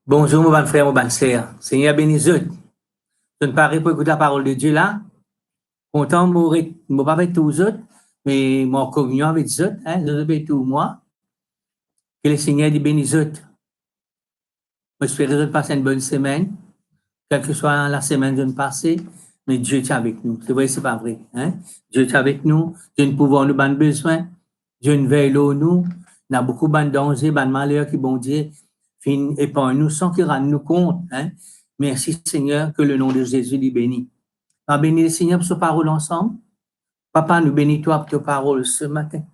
Bonjour, mon bon frère, mon bonne sœur. Seigneur bénisse. Je ne parais pour écouter la parole de Dieu là. Content de mourir pas avec tous les autres, mais mon communion avec les autres, hein, je avec tout moi. Que le Seigneur dit bénisse. J'espère que vous passez une bonne semaine, quelle que soit la semaine de passée, mais Dieu est avec nous. C'est vrai, c'est pas vrai, hein? Dieu est avec nous. Dieu ne pouvons nous ban besoin. Dieu ne veille nous. Il y a beaucoup de dangers, de malheurs qui, bon Dieu, fin épargne nous sans qu'il rende nous compte, hein? Merci Seigneur, que le nom de Jésus est béni. On va bénir le Seigneur pour sa parole ensemble. Papa, nous bénis-toi pour ta parole ce matin.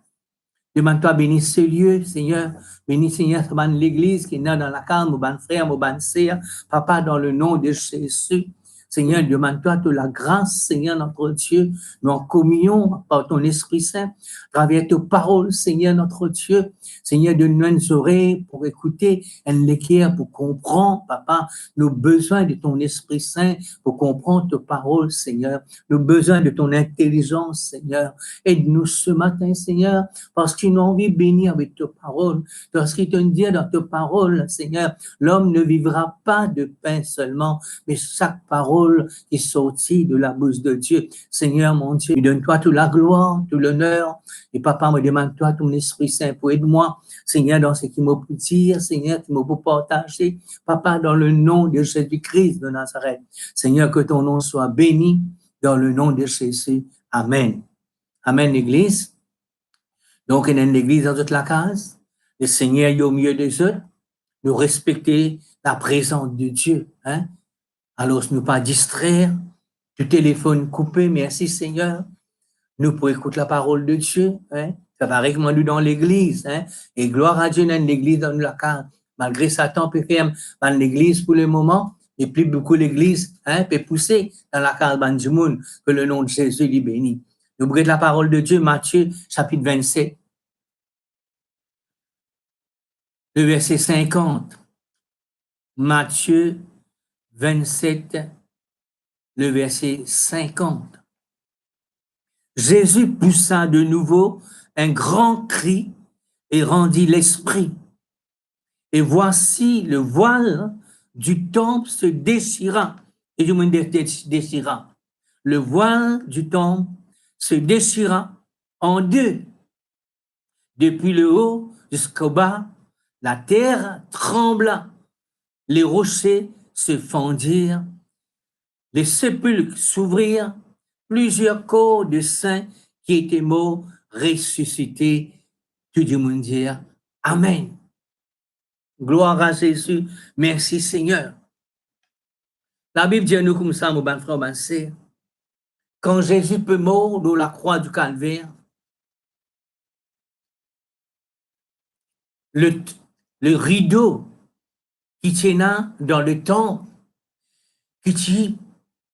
Demande-toi bénis ce lieu, Seigneur. Bénis, Seigneur, l'église qui est dans la calme, mon bon frère, mon bon sœur. Papa, dans le nom de Jésus. Seigneur, demande-toi de la grâce, Seigneur, notre Dieu, nous en communion par ton Esprit Saint, à travers tes paroles, Seigneur, notre Dieu. Seigneur, donne-nous une oreille pour écouter, un équerre pour comprendre, Papa, nos besoins de ton Esprit Saint pour comprendre tes paroles, Seigneur. Nos besoins de ton intelligence, Seigneur. Aide-nous ce matin, Seigneur, parce que nous avons envie de bénir avec tes paroles. Parce qu'il te dit dans tes paroles, Seigneur, l'homme ne vivra pas de pain seulement, mais chaque parole qui sortit de la bouche de Dieu. Seigneur, mon Dieu, donne-toi toute la gloire, tout l'honneur. Et papa, me demande-toi ton Esprit Saint pour aider-moi, Seigneur, dans ce qui m'a pu dire, Seigneur, qui m'a pu partager. Papa, dans le nom de Jésus-Christ de Nazareth. Seigneur, que ton nom soit béni dans le nom de Jésus. Amen. Amen, l'Église. Donc, il y a une église dans toute la case. Le Seigneur est au milieu des autres. Nous respecter la présence de Dieu. Hein? Alors, ne pas distraire. Du téléphone coupé, merci Seigneur. Nous pour écouter la parole de Dieu. Hein? Ça va avec moi nous dans l'église. Hein? Et gloire à Dieu dans l'église dans la case. Malgré Satan peut faire dans l'église pour le moment. Et plus beaucoup l'église peut pousser dans la case du monde. Que le nom de Jésus est béni. Nous brûlons la parole de Dieu, Matthieu, chapitre 27. Le verset 50. Matthieu 27, le verset 50. Jésus poussa de nouveau un grand cri et rendit l'esprit. Et voici le voile du temple se déchira. Et du monde déchira. Le voile du temple se déchira en deux. Depuis le haut jusqu'au bas, la terre trembla. Les rochers se fendirent. Les sépulcres s'ouvrirent. Plusieurs corps de saints qui étaient morts ressuscités. Tout le monde dit Amen. Gloire à Jésus. Merci Seigneur. La Bible dit à nous comme ça, mon bon frère, mon sœur, quand Jésus peut mourir dans la croix du calvaire, le rideau qui tient dans le temple, qui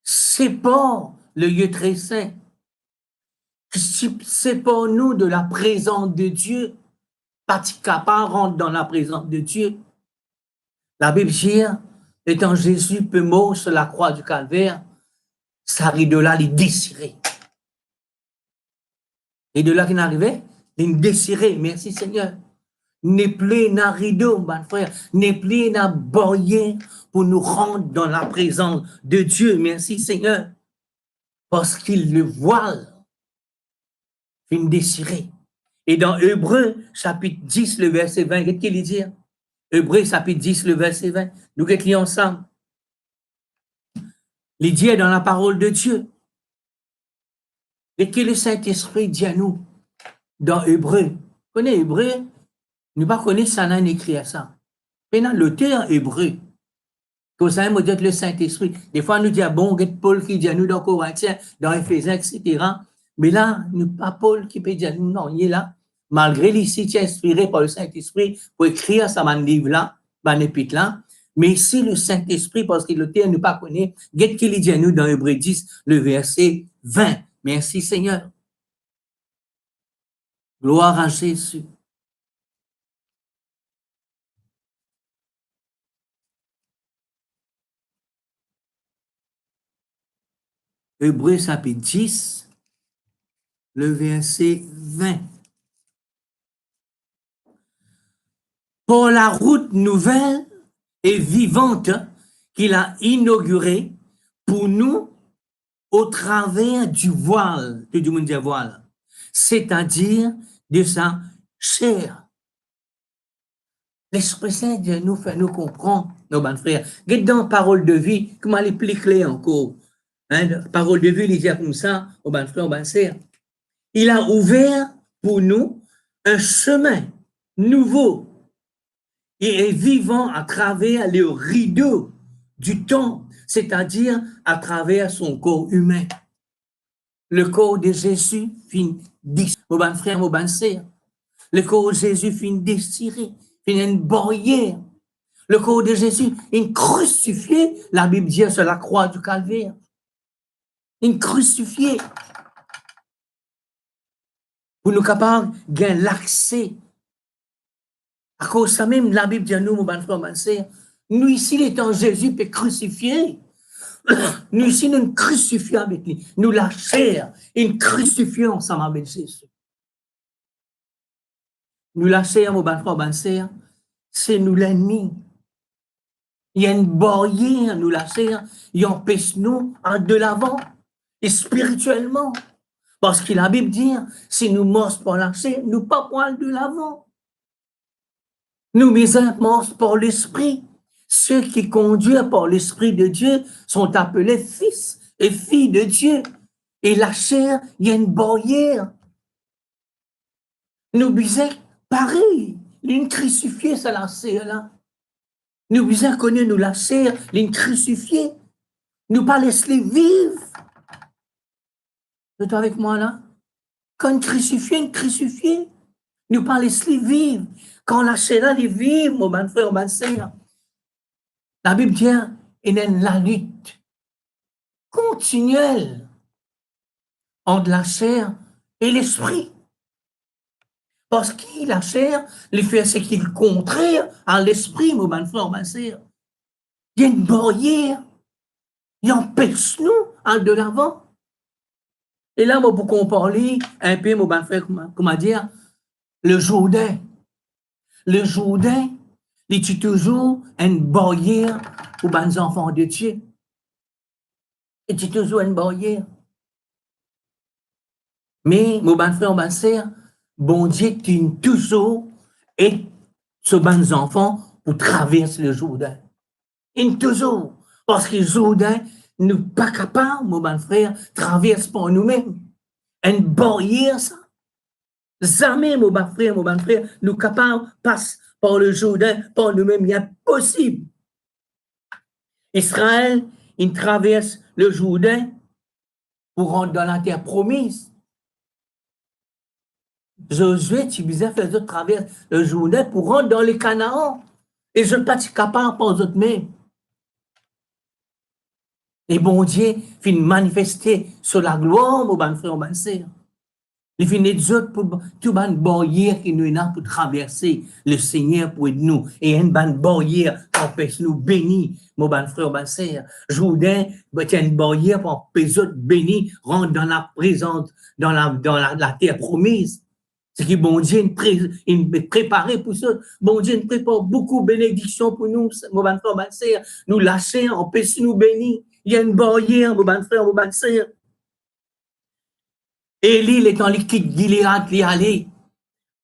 sépare le lieu très saint, qui sépare nous de la présence de Dieu, pas capable de rentrer dans la présence de Dieu. La Bible dit, étant Jésus peut mourir sur la croix du calvaire, ça rideau-là, il est déchiré. Et de là qu'il arrivait, il est déchiré. Merci Seigneur. N'est plus un rideau, mon frère, n'est plus un barrière pour nous rendre dans la présence de Dieu. Merci Seigneur. Parce qu'il le voile, il est déchiré. Et dans Hébreux, chapitre 10, le verset 20, qu'est-ce qu'il dit? Hébreux, chapitre 10, le verset 20. Nous qu'est-ce ensemble? Il dit dans la parole de Dieu. Et que le Saint-Esprit dit à nous dans Hébreux. Vous connaissez Hébreux? Nous ne connaissons pas ça, on écrit à ça. Maintenant, l'auteur Hébreu. Que ça me dit le Saint-Esprit. Des fois, nous dit, bon, Paul qui dit à nous dans Corinthiens, dans Éphésiens, etc. Mais là, nous pas Paul qui peut dire à nous, non, il est là. Malgré l'ici, qui est inspiré par le Saint-Esprit pour écrire ça, dans livre-là, dans l'épître là. Mais ici, le Saint-Esprit, parce que l'auteur ne pas connaît, qu'est-ce qu'il dit à nous dans Hébreux 10, le verset 20. Merci Seigneur. Gloire à Jésus. Hébreux chapitre 10, le verset 20. pour la route nouvelle et vivante qu'il a inaugurée pour nous au travers du voile, que du monde dit voile, c'est-à-dire de sa chair. L'Esprit Saint de nous fait nous comprendre, nos bons frères. Regardez dans parole de vie, comment elle est plus claire encore. Hein, parole de vie, il dit comme ça, aux bons frères, aux bonnes sœurs. Il a ouvert pour nous un chemin nouveau et vivant à travers les rideaux du temps, c'est-à-dire à travers son corps humain. Le corps de Jésus finit déchiré, mon bon frère, mon bonne sœur. Le corps de Jésus finit déchiré, finit une barrière. Le corps de Jésus est crucifié, la Bible dit sur la croix du calvaire. Il est crucifié. Pour nous capables de gagner l'accès. À cause de ça même, la Bible dit à nous, mon bon frère, mon sœur, nous ici, l'étant Jésus, peut crucifier. Nous ici, nous crucifions avec lui. Nous la chair, nous crucifions ensemble avec Jésus. Nous la chair, mon bon frère, mon sœur, c'est nous l'ennemi. Il y a une barrière, nous la chair, il empêche nous de l'avant, et spirituellement. Parce que la Bible dit, si nous morts par la chair, nous pas poil de l'avant. Nous misons morts par l'esprit. Ceux qui conduisent par l'Esprit de Dieu sont appelés fils et filles de Dieu. Et la chair, il y a une barrière. Nous bisons pareil, l'une crucifiée, c'est la chair là. Nous bisons connaître nous la chair, l'une crucifiée. Nous pas laisser vivre. Vous êtes avec moi là? Quand une crucifiée, nous pas laisser vivre. Quand la chair là, elle vive, mon bon frère, mon sœur. La Bible dit, il y a la lutte continuelle entre la chair et l'esprit. Parce que la chair, le fait, c'est qu'il est contraire à l'esprit, mon bon frère, ma sœur. Il y a une barrière. Il empêche nous de l'avant. Et là, moi, pour qu'on parle un peu, mon bon frère, comment dire, le Jourdain. Le Jourdain, il est toujours une barrière pour les enfants de Dieu. Il est toujours une barrière. Mais, mon bon frère, ma sœur, bon Dieu tient toujours et ce bon enfant pour traverser le Jourdain. Il toujours. Parce que le Jourdain, nous ne sommes pas capables, mon bon frère, traverser pour nous-mêmes. Une barrière, ça. Jamais, mon bon frère, nous sommes capables de passer par le Jourdain, par nous-mêmes. Il y a possible. Israël, il traverse le Jourdain pour rentrer dans la terre promise. Josué, tu disais, faire autres traverser le Jourdain pour rentrer dans les Canaan. Et je ne suis pas capable pour eux mêmes. Et bon Dieu finit manifester sur la gloire, mon bon frère, mon sœur. Il finit dire pour tout ban barrière qui nous a pour traverser le Seigneur pour nous. Et une bonne barrière qui empêche nous bénir, mon bon frère, mon sœur. Jourdain, il y a une barrière pour empêcher nous bénir, rentrer dans la présence, dans la terre promise. C'est que bon Dieu il préparé pour ça. Bon Dieu il prépare beaucoup de bénédictions pour nous, mon bon frère, mon sœur. Nous lâcher, empêcher nous bénir. Il y a une barrière, mon bon frère, mon bonne sœur. Élie, étant liquide, Gilead, il allait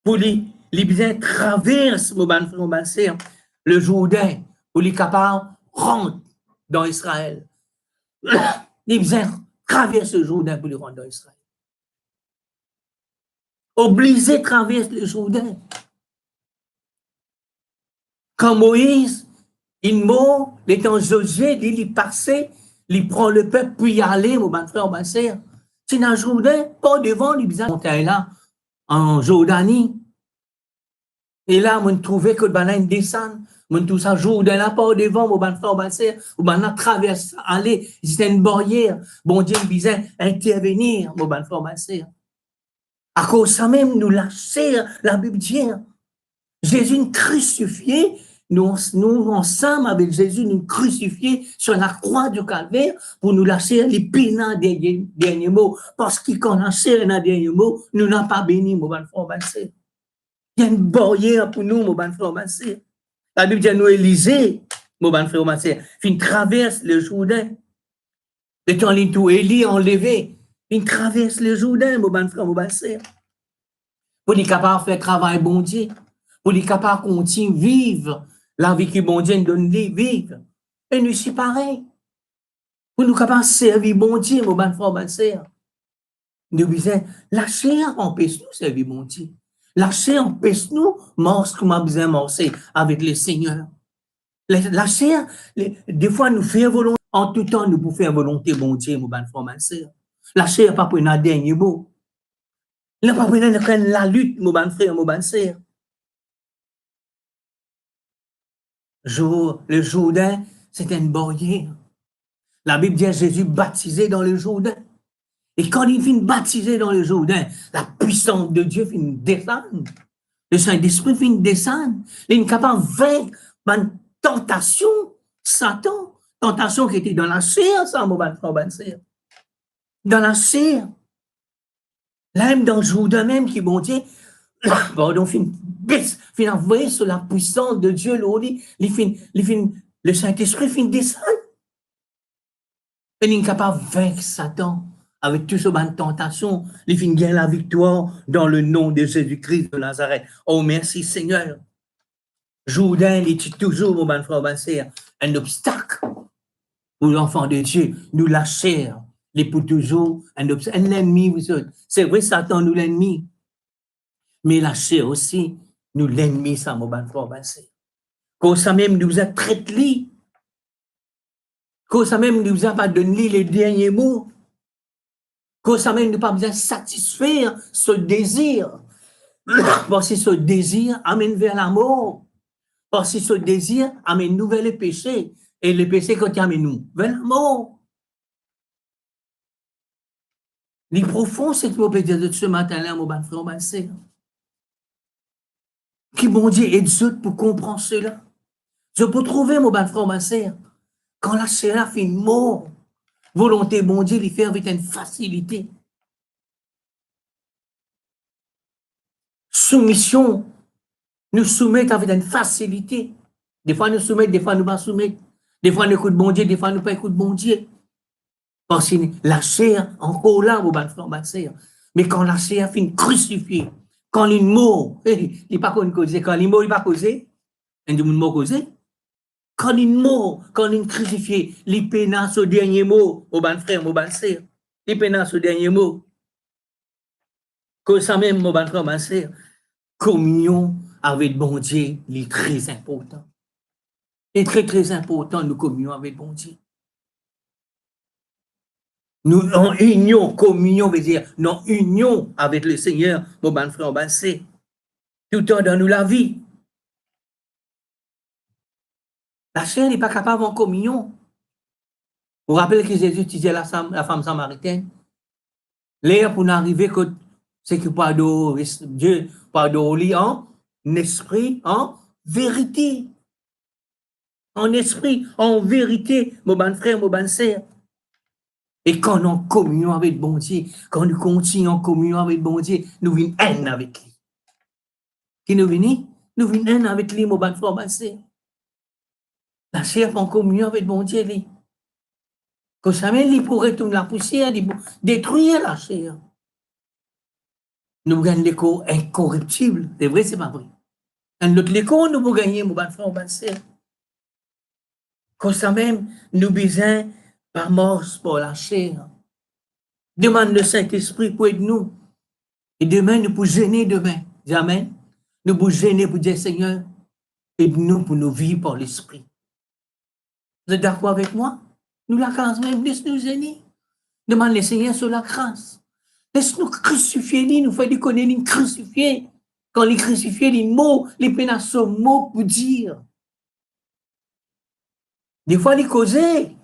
pour les bien traverse, mon bon frère, mon bonne sœur, le Jourdain, pour les capables rentre dans Israël. Les bien traverse le Jourdain pour les rentrer dans Israël. Obligé de traverser le Jourdain. Quand Moïse, il mort, l'étant Josué, il passait, il prend le peuple, puis y aller, mon bon frère, mon sœur. C'est dans le Jourdain, pas devant, il bizarre, on était là, en Jordanie. Et là, on trouvait que le banane descend, on trouve ça Jourdain là, pas devant, mon bon frère, mon sœur, ou on traverse, aller, c'était une barrière. Bon Dieu, il disait, intervenir, mon bon frère, mon sœur. À cause de ça même, nous lâcher, la Bible dit, Jésus crucifié, nous ensemble avec Jésus, nous crucifiés sur la croix du calvaire pour nous lâcher les pénants des derniers mots. Parce qu'il qu'on lâché les derniers mots, nous n'avons pas béni, mon bon frère, mon sœur. Il y a une barrière pour nous, mon bon frère, ma sœur. La Bible dit à nous, Élisée, mon bon frère, ma sœur, il traverse le Jourdain. Le temps où tout Élie enlevé, il traverse le Jourdain, mon bon frère, ma sœur. Pour être capable de faire travail bon Dieu. Pour être capable de continuer à vivre la vie que bon Dieu nous donne de vivre. Et nous, c'est pareil. Pour nous capables de servir bon Dieu, mon bon frère, ma sœur. Nous disons, la chair empêche nous de servir bon Dieu. La chair empêche nous de marcher comme on a besoin de marcher avec le Seigneur. La chair, des fois, nous fait volonté. En tout temps, nous pouvons faire volonté bon Dieu, mon bon frère, ma sœur. La chair n'a pas pris un dernier mot. Il n'a pas pris la lutte, mon bon frère, mon bon sœur. Le Jourdain, c'était une barrière. La Bible dit à Jésus baptisé dans le Jourdain. Et quand il finit baptisé dans le Jourdain, la puissance de Dieu finit descendre. Le Saint-Esprit finit descendre. Il est capable de vaincre une tentation, Satan. Tentation qui était dans la chair, ça, mon bon frère. Dans la chair. Là, même dans le Jourdain même, qui, bon Dieu, pardon, finit envoyer sur la puissance de Dieu, le Saint-Esprit finit descendre. Il est capable de vaincre Satan avec tout ce ban de tentation. Il finit gagner la victoire dans le nom de Jésus-Christ de Nazareth. Oh, merci Seigneur. Jourdain, il est toujours, mon bon frère, ma sœur, un obstacle pour l'enfant de Dieu. Nous, la chair, il est pour toujours un obstacle. Un ennemi, vous autres. C'est vrai, Satan, nous l'ennemi. Mais la chair aussi, nous l'ennemi, ça, mon bon frère, ma sœur. Quand ça même nous a traité, quand ça même nous a pas donné les derniers mots, quand ça même nous pas besoin de satisfaire ce désir. Parce que ce désir amène vers la mort. Parce que ce désir amène nous vers le péché. Et le péché, quand il amène nous vers la mort. Les profonds, c'est que je peux dire de ce matin-là, mon bon frère, ma sœur. Qui bon Dieu aide pour comprendre cela. Je peux trouver, mon bon frère, ma sœur, quand la chair fait une mort, volonté, bon Dieu, il fait avec une facilité. Soumission, nous soumettre avec une facilité. Des fois, nous soumettons, des fois, nous ne pas soumettre. Des fois, nous écoutons bon Dieu, des fois, nous ne pas écoutons bon Dieu. Parce que la chair, encore là, mon bon frère, ma sœur. Mais quand la chair finit crucifiée, quand il mort, il n'est pas causé, quand il mort, il n'est pas causé, il n'est pas causé. Quand il mort, quand il crucifié, il pénasse au dernier mot, mon bon frère, mon bon sœur. Il pénasse au dernier mot. Que ça même, mon bon frère, ma sœur, communion avec bon Dieu, il est très important. Il est très, très important, nous communions avec bon Dieu. Nous en union, communion veut dire, nous en union avec le Seigneur, mon bon frère, mon sœur. Tout le temps dans nous la vie. La chair n'est pas capable en communion. Vous vous rappelez que Jésus disait la femme samaritaine? L'air pour n'arriver que c'est que pas de Dieu, pas de lit en esprit, en vérité. En esprit, en vérité, mon bon frère, mon bonne sœur. Et quand nous en communion avec bon Dieu, quand nous continuons en communion avec bon Dieu, nous venons un avec lui. Qui nous venons? Nous venons un avec lui, mon bon frère, mon sœur. La chair en communion avec bon Dieu, lui. Que ça même, il pourrait tourner la poussière, détruire la chair. Nous gagnons l'écho incorruptible. C'est vrai, c'est pas vrai. Un autre l'écho, nous pouvons gagner, mon bon frère, mon sœur. Que ça même, nous besoin par mort pour la chair. Demande le Saint-Esprit pour aider nous. Et demain, nous pouvons gêner demain. Amen. Nous pouvons gêner pour dire, Seigneur, aide-nous pour nous vivre par l'Esprit. Vous êtes d'accord avec moi? Nous la grâce même, laisse-nous gêner. Demande le Seigneur sur la grâce. Laisse-nous crucifier, nous faire connaître, nous crucifier. Quand les crucifier, les mots, les peines à ce mot pour dire. Des fois, les causer.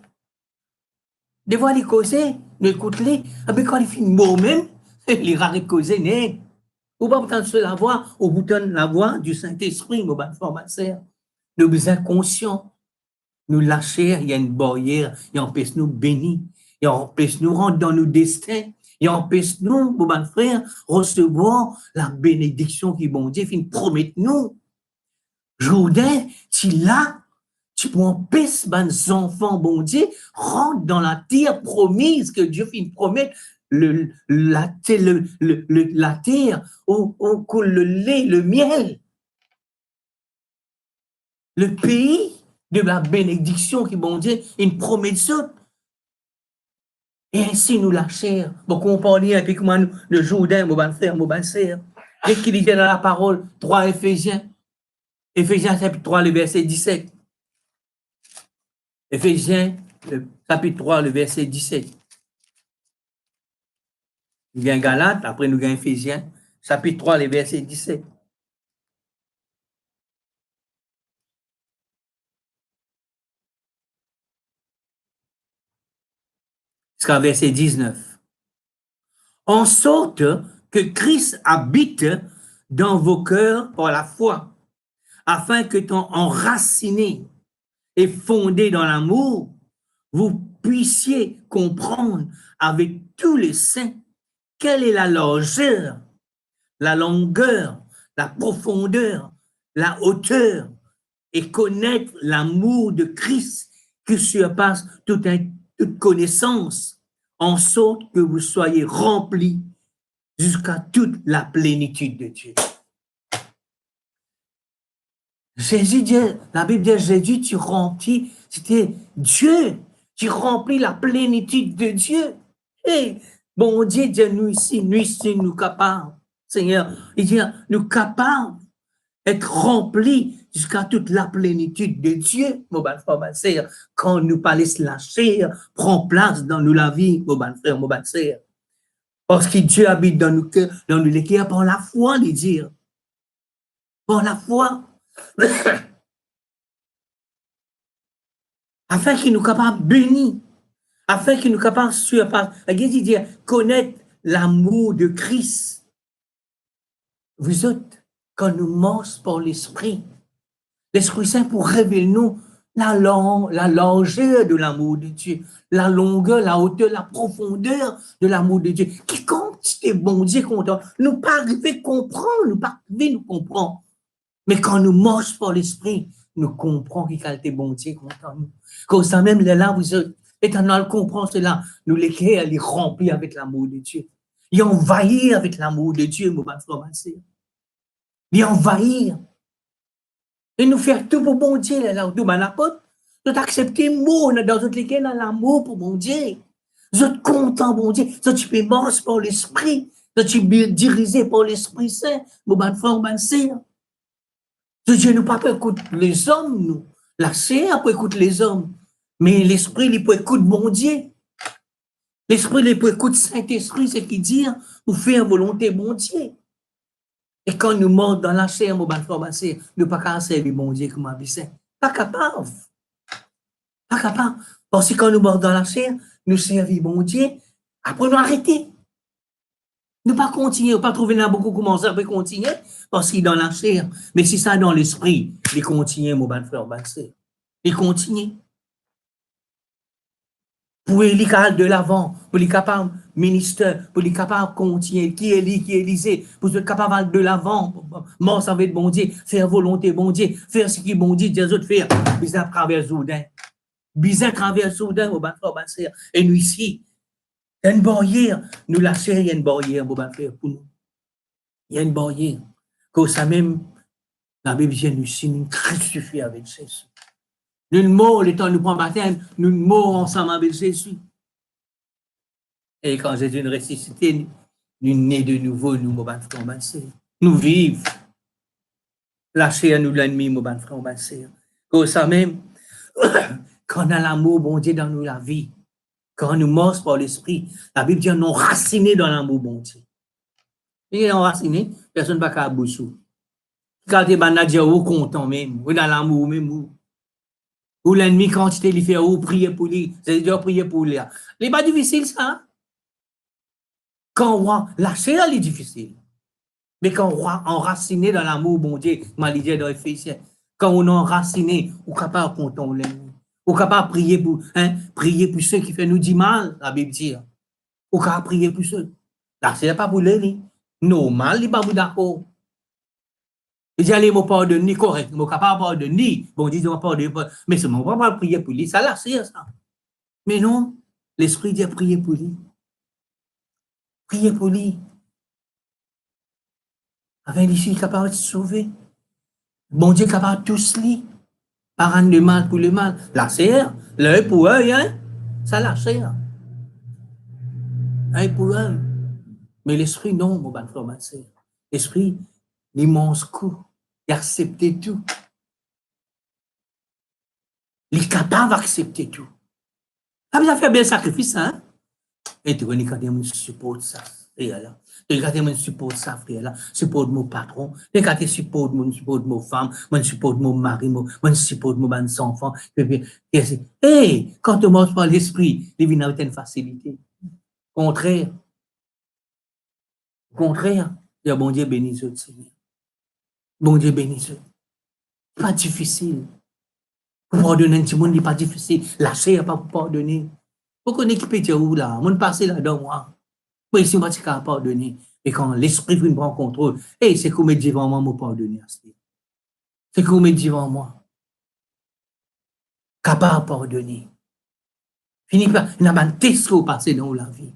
Des fois, les causer, nous écoutons-les. Mais quand ils finissent mot même, les rares causer, n'est. Ou pas entendre la voix, au bout de la voix du Saint-Esprit, mon bon frère, ma sœur. Nous sommes conscients. Nous lâcher, il y a une barrière, il empêche nous bénir, il empêche nous rentrer dans nos destins, Il empêche nous, mon frère, recevoir la bénédiction qui bon Dieu fin promet nous. Jourdain, tu là, tu peux empêcher les enfants, bon Dieu, rentre dans la terre promise que Dieu fin promet, la terre où coule le lait, le miel. Le pays de la bénédiction qui bon Dieu, il promet ça. Et ainsi nous la chair. Bon, on parlait avec moi le Jourdain, mon frère, mon sœur. Et qu'il disait dans la parole, 3 Éphésiens. Éphésiens chapitre 3, le verset 17. Éphésiens chapitre 3, le verset 17. Nous gagnons Galates, après nous gagnons Éphésiens, chapitre 3, le verset 17. Jusqu'à verset 19. En sorte que Christ habite dans vos cœurs par la foi, afin que ton enraciné et fondé dans l'amour, vous puissiez comprendre avec tous les saints quelle est la largeur, la longueur, la profondeur, la hauteur, et connaître l'amour de Christ qui surpasse toute connaissance, en sorte que vous soyez remplis jusqu'à toute la plénitude de Dieu. Jésus dit, la Bible dit, Jésus, tu remplis, c'était Dieu, tu remplis la plénitude de Dieu. Et bon Dieu, nous ici, nous capables, Seigneur, il dit, nous capables d'être remplis jusqu'à toute la plénitude de Dieu, mon bon frère, ma sœur, quand nous parlons la chair, prend place dans nous la vie, mon bon frère, mon bon sœur. Parce que Dieu habite dans nous cœurs, dans nous les cœurs, par la foi, les dire. Par la foi. Afin qu'il nous capable de bénir, afin qu'il nous capable de surpasser, connaître l'amour de Christ. Vous autres, quand nous marchons par l'Esprit Saint pour révéler nous la largeur de l'amour de Dieu, la longueur, la hauteur, la profondeur de l'amour de Dieu. Quiconque est bon Dieu content, nous pas arriver comprendre, nous pas arriver nous comprendre. Mais quand nous marchons par l'Esprit, nous comprenons qu'il est bon Dieu content nous. Comme ça même, là, vous êtes, éternel comprend cela, nous les cœurs, elle est remplie avec l'amour de Dieu. Il envahit avec l'amour de Dieu, mon frère, ma sœur. Il envahir. Et nous faire tout pour bon Dieu, là, tout mon apôtre. Nous accepter mot dans toutes les cas dans l'amour pour bon Dieu. Vous êtes content, bon Dieu. Tu peux marcher par l'Esprit. Tu peux diriger par l'Esprit Saint, mon frère, ma sœur. Dieu nous pas peut écouter les hommes, nous. La chair peut écouter les hommes. Mais l'Esprit, il peut écouter bon Dieu. L'Esprit, il peut écouter Saint-Esprit, c'est qui dit, pour faire volonté bon Dieu. Et quand nous morts dans la chair, mon frère, ma sœur, nous pas qu'à servir bon Dieu comme un saint. Pas capable. Pas capable. Parce que quand nous morts dans la chair, nous servir bon Dieu, après nous arrêter. Ne pas continuer, pas trouver là beaucoup comment ça peut continuer, parce qu'il est dans la chair. Mais si ça dans l'esprit, il continue, mon bon frère, ma sœur. Il continue. Pour aller de l'avant, pour les capables ministère, pour les capables continuer, qui Élisée, pour être capable de l'avant, mort ça veut être bon Dieu, faire volonté bon Dieu, faire ce qui est bon Dieu, des autres faire, bizarre à travers Jourdain. Bizarre à travers Jourdain, mon bon frère, ma sœur. Et nous ici, il y a une barrière. Nous, la chair, il y a une barrière, mon frère, pour nous. Il y a une barrière. Comme ça même, la Bible dit, nous, si nous crucifiés avec Jésus. Nous mourons le temps nous prend matin, nous mourons ensemble avec Jésus. Et quand Jésus nous ressuscité, nous nés de nouveau, nous, mon frère, ma sœur. Nous vivons. La chair, nous l'ennemi, mon frère, ma sœur. Comme ça même, quand on a l'amour, bon Dieu, dans nous, la vie. Quand nous morts par l'esprit, la Bible dit nous enracinés dans l'amour bon Dieu. Et enracinés, personne ne va qu'à boussou. Quand tu es dire ou content même, ou dans l'amour même, ou l'ennemi quand tu t'es fait ou prier pour lui, c'est dire prier pour lui. C'est pas difficile ça. Quand on voit la chair, elle est difficile. Mais quand on enraciné dans l'amour bon Dieu, m'a dit dans Éphésiens, quand on est enraciné, on est capable de contenter l'ennemi. Ou capable de prier pour ceux qui font nous du mal, la Bible dit. Ou qu'à prier pour ça. Là, c'est pas pour lui. Normal, il n'est pas pour d'accord. Il dit, allez, je pardonne, correct. Je ne peux pas pardonner. Bon, dis, je ne pardonne pas. Mais c'est mon pas prier pour lui. Ça, là, c'est ça. Mais non, l'Esprit dit, prier pour lui. Priez pour lui. Afin d'ici, il est capable de se sauver. Bon Dieu est capable de tous lui. Pas rendre le mal pour le mal. La serre, l'œil pour œil, hein. Ça, la serre. Œil pour œil. Mais l'esprit, non, mon bon frère, ma sœur. L'esprit, l'immense coup. Il accepte tout. Il est capable d'accepter tout. Ça veut faire bien sacrifice, hein? Et tu vois, quand tu supportes ça, frère là. Tu quand tu supportes ça, frère là. Supporte mon patron. Tu quand tu supportes mon femme, mon supporte mon mari, mon supporte mon enfant. Hey, quand tu manges par l'esprit, il vient avec une facilité. Contraire. Contraire. Il y a bon Dieu béni ce Seigneur. Bon Dieu béni ce. Pas difficile. Pour pardonner un petit monde, n'est pas difficile. Lâcher, pas pour pardonner. Pourquoi on équipe de où là? On passe là-dedans, moi. Moi, ici, on va pas pardonner. Et quand l'esprit vient prendre contrôle, hey, c'est qu'on me dit vraiment, moi, pardonner. C'est qu'on me dit vraiment, moi. Capable de pardonner. Fini par, il y a un test qui passe dans la vie.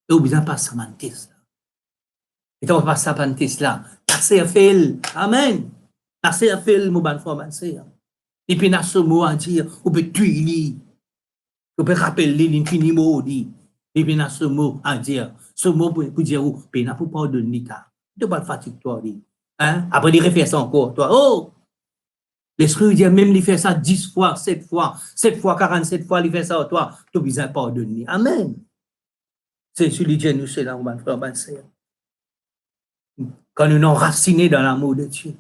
Et on besoin de passer à un test. Et quand on passe à un test là, passer à faire. Amen. Passer à faire, mon bon frère, et puis, dans ce mot à dire, on peut tuer, on peut rappeler l'infini mot, et puis, dans ce mot à dire, ce mot pour dire, on peut pas pardonner, tu ne pas fatiguer, toi, hein? Après, il refait ça encore, toi, oh! L'esprit dit, même il fait ça 10 fois, 7 fois, 7 fois, 47 fois, il fait ça, toi, tu as besoin de pardonner. Amen. C'est celui de nous, c'est là, mon frère, ma sœur. Quand nous sommes enracinés dans l'amour de Dieu,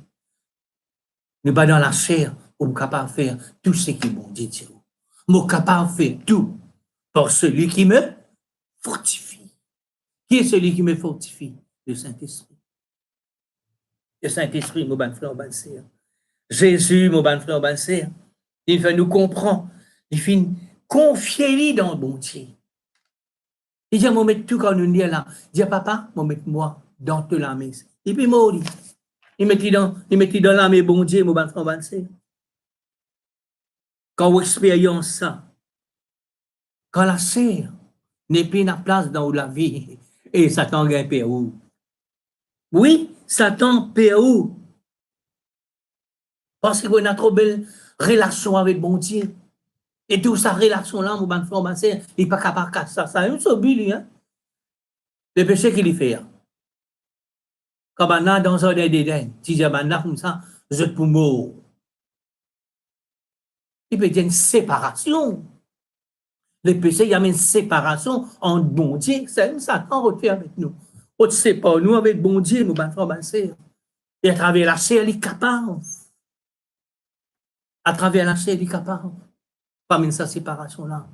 nous pas dans la chair, on est capable de faire tout ce qui est bon, Dieu. Je suis capable de faire tout pour celui qui me fortifie. Qui est celui qui me fortifie? Le Saint-Esprit. Le Saint-Esprit, mon bon frère, mon sœur. Jésus, mon bon frère, mon sœur, il fait nous comprendre. Il fait confier dans le bon Dieu. Il dit, moi, mettre tout quand nous dit là. Il dit, papa, moi, mettre moi dans toute la main. Et puis, moi, il met dans la main, bon Dieu, mon bon frère, mon sœur. Quand on expérience ça, quand la chair n'est plus la place dans la vie, et Satan gagne Pérou. Oui, Satan Pérou. Parce qu'on a trop belle relation avec bon Dieu. Et toute sa relation-là, mon bon frère, ma sœur, il n'est pas capable de casser ça. Ça a un seul but, lui, hein. Le péché qu'il fait. Quand on a dans un d'Éden, si j'ai un comme ça, je te pour mort. Il peut y avoir une séparation. Le péché, il y a une séparation entre bon Dieu, c'est Satan refait avec nous. On ne sépare nous avec bon Dieu, mon bon frère, ma sœur. Et à travers la chair, il est capable. À travers la chair, il est capable. Pas même sa séparation-là.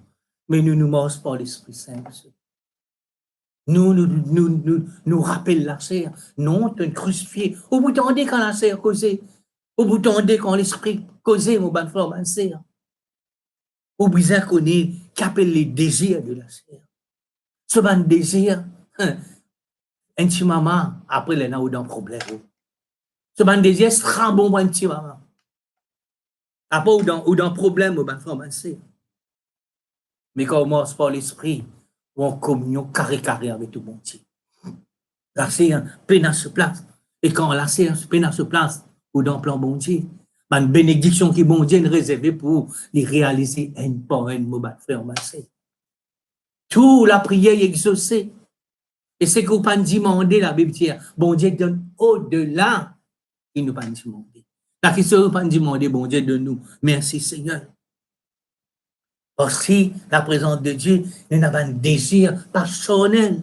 Mais nous marchons par l'Esprit Saint. Nous rappelle la chair. Non, tu es crucifié. Au bout d'un quand la chair causait. Au bout d'un quand l'Esprit causait, mon bon frère, ma sœur. Au bout d'un connaît qu'appelle les désirs de la chair. Ce bon désir, intimement, après les gens ont un problème. Ce bon désir sera bon pour intimement. Après, ou dans problème, ou dans frère, mais quand on marche par l'esprit, ou en communion carré avec tout le monde. La séance peine à se place. Et quand la séance peine à se place, ou dans le plan bon Dieu, une bénédiction qui bon Dieu est réservée pour les réaliser un par un, mon frère, ma sœur. Tout la prière est exaucée. Et c'est qu'on pas demander la Bible dit, bon Dieu donne au-delà, il nous pas demander. La question pas demander, bon Dieu donne nous. Merci Seigneur. Aussi, la présence de Dieu, nous avons un désir personnel.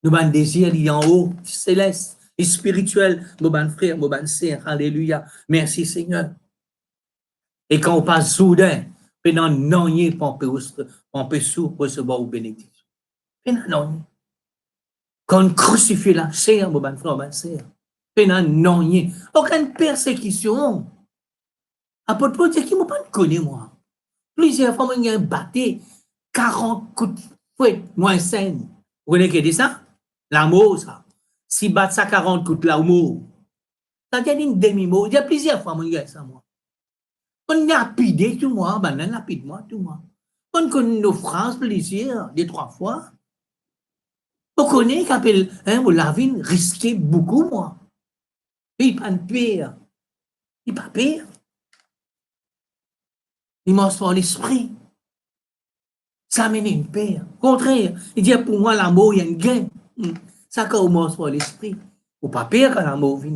Nous avons un désir lié en haut, céleste et spirituel. Mon bon frère, mon bon sœur, alléluia. Merci Seigneur. Et quand on passe soudain, pendant non, on peut recevoir une bénédiction. Pendant non. Quand on crucifie la chair, mon bon frère, mon sœur, pendant non, aucune persécution. Apôtre Paul dit qu'il ne m'a pas connu, moi. Plusieurs fois, il y a battu 40 coups de fouet, moins scène. Vous connaissez qui dit ça? L'amour, ça. Si bat ça 40 coups l'amour. Ça dit une demi-mot. Il y a plusieurs fois, mon gars, ça, moi. On lapide tout moi, ben, on lapide moi, tout moi. On connaît nos phrases, plaisir, des 3 fois. On connaît qu'appelle, la vie risquait beaucoup, moi. Il pas de pire. Il pas pire. Il mange par l'esprit. Ça amène une paix. Au contraire, il dit pour moi, l'amour, il y a une gain. Ça commence par l'esprit. Ou pas pire quand l'amour vient.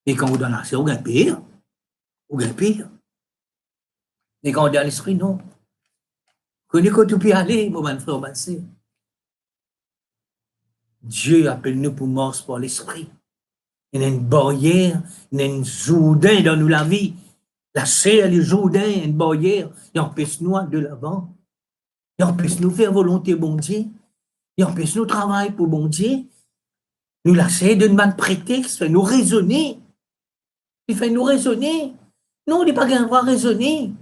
Et quand vous donnez l'action, vous gagnez pire. Vous gagnez pire. Et quand on donne l'esprit, non. Connais que tout peut aller, mon frère, mon sœur. Dieu appelle nous pour mort par l'esprit. Il y a une barrière, il y a une jourdain dans nous la vie. La chair, les jourdains, une barrière, il empêche nous de l'avant. Il empêche nous faire volonté bon Dieu. Il empêche nous travailler pour bon Dieu. Nous lâcher de nous prétexte, fait nous raisonner. Il fait nous raisonner. Non, il n'est pas qu'un droit raisonner.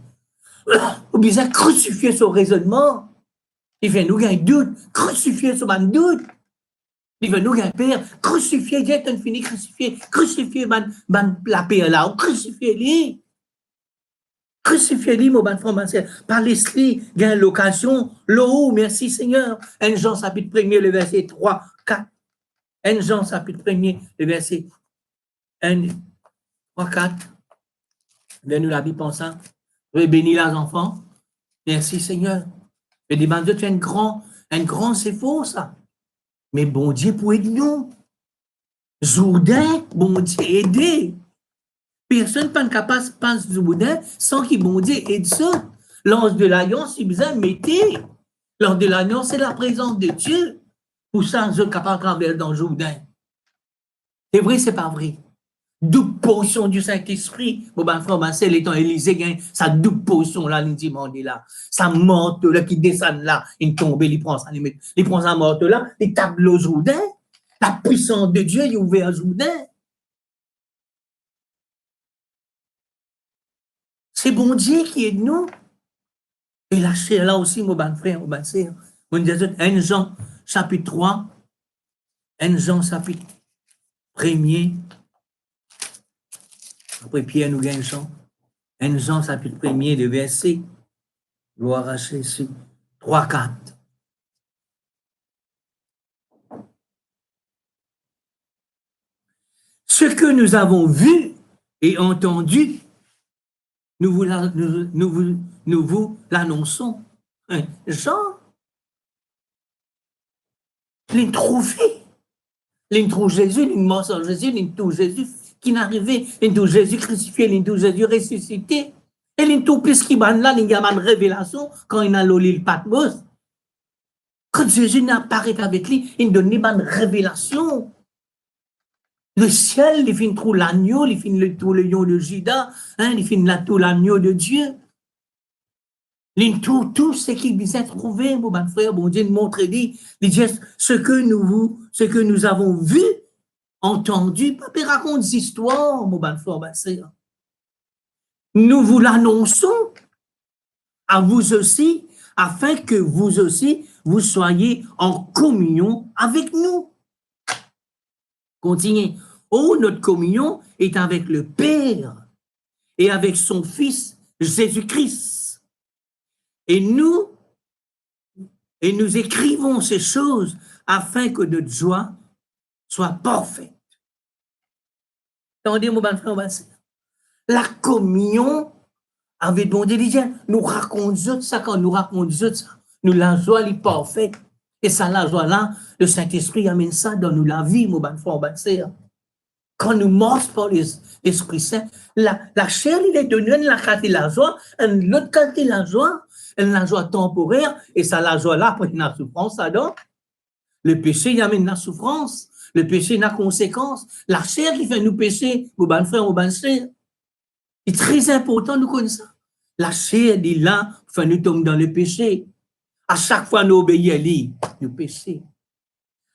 Ou bien crucifier son raisonnement. Il fait nous gagner doute, crucifier son doute. Il veut nous gagner père, crucifier, Dieu est fini, crucifier la paix là, crucifier-lui. Crucifiez-lui, mon bon frère, parlez-lui, gagne l'occasion, l'eau, merci Seigneur. 1 Jean chapitre 1er, le verset 3, 4. 1 Jean chapitre 1er, le verset 1, 3, 4. Venez-nous la Bible pensant. Vous bénis les enfants. Merci Seigneur. Mais des Dieu, tu es un grand, c'est faux ça. Mais bon Dieu pour aider nous. Jourdain, bon Dieu aider. Personne n'est capable de penser Jourdain sans qu'il bon Dieu aide ça. L'ange de l'alliance, il besoin mettez. L'ange de l'alliance, c'est la présence de Dieu. Pour ça, je suis capable de travailler dans Jourdain. C'est vrai, c'est pas vrai. Double portion du Saint-Esprit. Bon, ben, frère, c'est les temps Élysée gagne sa double portion là, il là. Sa morte là, qui descend là, il tombe, il prend ça, il prend sa morte là, il tape le Jourdain. La puissance de Dieu, il ouvert Jourdain. C'est bon Dieu qui aide nous. Et la chair là aussi, mon bon frère, mon bon sœur. On dit 1 Jean, chapitre 3. 1 Jean, chapitre 1er. Après Pierre nous gagne Jean. 1 Jean, chapitre 1er, le verset. Gloire à Jésus. 3, 4. Ce que nous avons vu et entendu, nous vous l'annonçons. Jean, l'introuvé. L'introuvé Jésus, l'immense Jésus, l'introuvé Jésus qui n'arrivait, l'introuvé Jésus crucifié, l'introuvé Jésus ressuscité. Et l'introuvé plus qui va là, il y a une révélation quand il a l'île Patmos. Quand Jésus n'apparaît avec lui, il donne une révélation. Le ciel, il finit tout l'agneau, il finit tout le lion de Judas, il finit tout l'agneau de Dieu. Tout ce qui vient trouver, mon bon frère, bon Dieu, montre, dit, ce que nous avons vu, entendu, pas raconte des histoires, mon bon frère, bon frère. Nous vous l'annonçons à vous aussi, afin que vous aussi, vous soyez en communion avec nous. Continuez. Oh, notre communion est avec le Père et avec son Fils Jésus-Christ. Et nous écrivons ces choses afin que notre joie soit parfaite. Attendez, mon bon frère, la communion avec bon Dieu, nous raconte ça, quand nous raconte ça, nous la joie est parfaite. Et ça, la joie là, le Saint-Esprit amène ça dans nous la vie, mon bon frère, mon sœur. Quand nous marchons par l'Esprit Saint, la chair, il est donné la qualité de la joie, l'autre qualité de la joie temporaire, et ça, la joie là, après la souffrance, ça donne. Le péché, il amène la souffrance. Le péché, il a conséquence. La chair qui fait nous pécher, mon bon frère, mon bon sœur. C'est très important, nous connaissons ça. La chair, dit là, fait nous tomber dans le péché. À chaque fois, nous obéissons à lui, nous péchons.